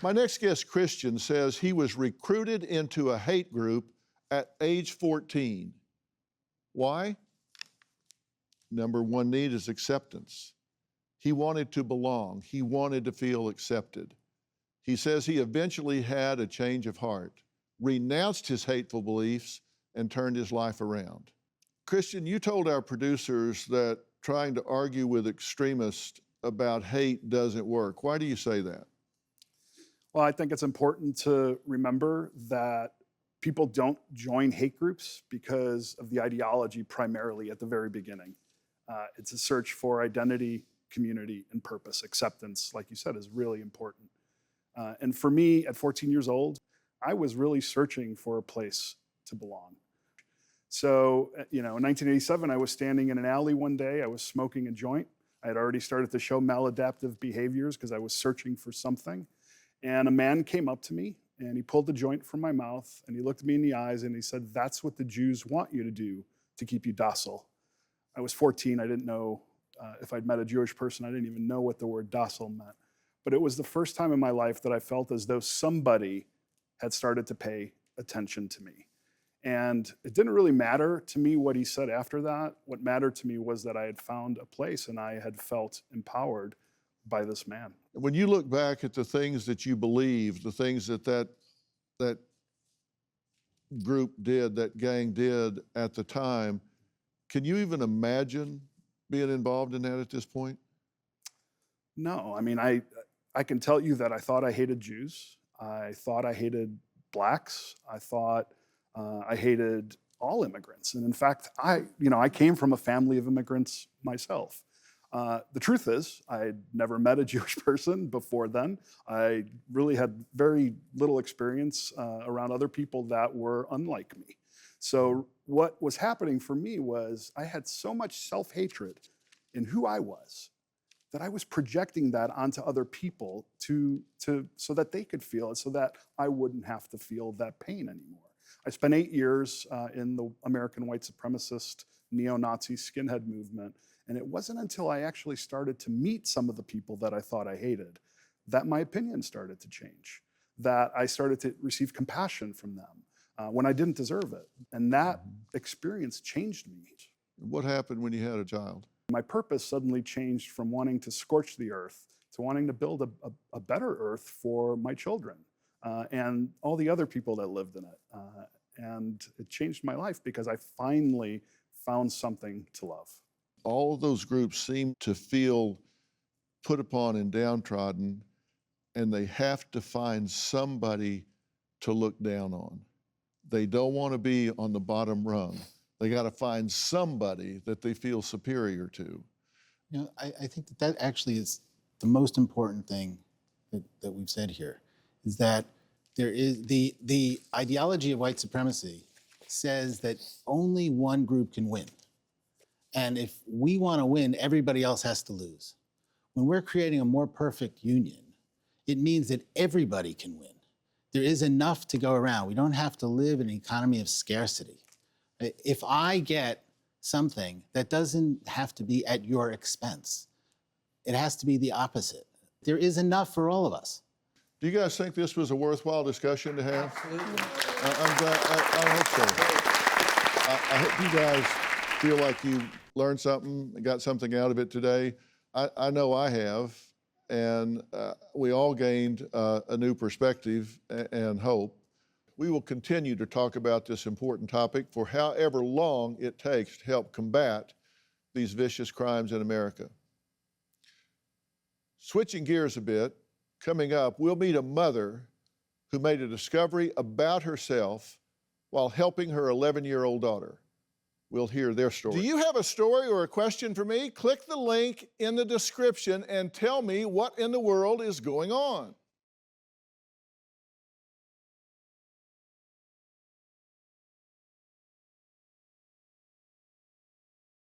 My next guest, Christian, says he was recruited into a hate group at age 14. Why? Number one need is acceptance. He wanted to belong. He wanted to feel accepted. He says he eventually had a change of heart, renounced his hateful beliefs, and turned his life around. Christian, you told our producers that trying to argue with extremists about hate doesn't work. Why do you say that? Well, I think it's important to remember that people don't join hate groups because of the ideology primarily at the very beginning. It's a search for identity, community, and purpose. Acceptance, like you said, is really important. And for me, at 14 years old, I was really searching for a place to belong. So, in 1987, I was standing in an alley one day. I was smoking a joint. I had already started to show maladaptive behaviors because I was searching for something. And a man came up to me and he pulled the joint from my mouth and he looked me in the eyes and he said, "That's what the Jews want you to do to keep you docile." I was 14. I didn't know if I'd met a Jewish person. I didn't even know what the word docile meant. But it was the first time in my life that I felt as though somebody had started to pay attention to me. And it didn't really matter to me what he said after that. What mattered to me was that I had found a place and I had felt empowered by this man. When you look back at the things that you believed, the things that group did, that gang did at the time, can you even imagine being involved in that at this point? No, I mean, I can tell you that I thought I hated Jews. I thought I hated blacks. I thought I hated all immigrants. And in fact, I came from a family of immigrants myself. The truth is, I'd never met a Jewish person before then. I really had very little experience around other people that were unlike me. So what was happening for me was I had so much self-hatred in who I was that I was projecting that onto other people so that they could feel it, so that I wouldn't have to feel that pain anymore. I spent 8 years in the American white supremacist, neo-Nazi skinhead movement, and it wasn't until I actually started to meet some of the people that I thought I hated that my opinion started to change, that I started to receive compassion from them when I didn't deserve it. And that experience changed me. What happened when you had a child? My purpose suddenly changed from wanting to scorch the earth to wanting to build a better earth for my children and all the other people that lived in it. And it changed my life because I finally found something to love. All of those groups seem to feel put upon and downtrodden, and they have to find somebody to look down on. They don't want to be on the bottom rung. They got to find somebody that they feel superior to. I think that actually is the most important thing that we've said here, is that there is the ideology of white supremacy says that only one group can win. And if we want to win, everybody else has to lose. When we're creating a more perfect union, it means that everybody can win. There is enough to go around. We don't have to live in an economy of scarcity. If I get something, that doesn't have to be at your expense. It has to be the opposite. There is enough for all of us. Do you guys think this was a worthwhile discussion to have? Absolutely. I'm glad, I hope so. I hope you guys feel like you learned something and got something out of it today. I know I have, and we all gained a new perspective and hope. We will continue to talk about this important topic for however long it takes to help combat these vicious crimes in America. Switching gears a bit, coming up, we'll meet a mother who made a discovery about herself while helping her 11-year-old daughter. We'll hear their story. Do you have a story or a question for me? Click the link in the description and tell me what in the world is going on.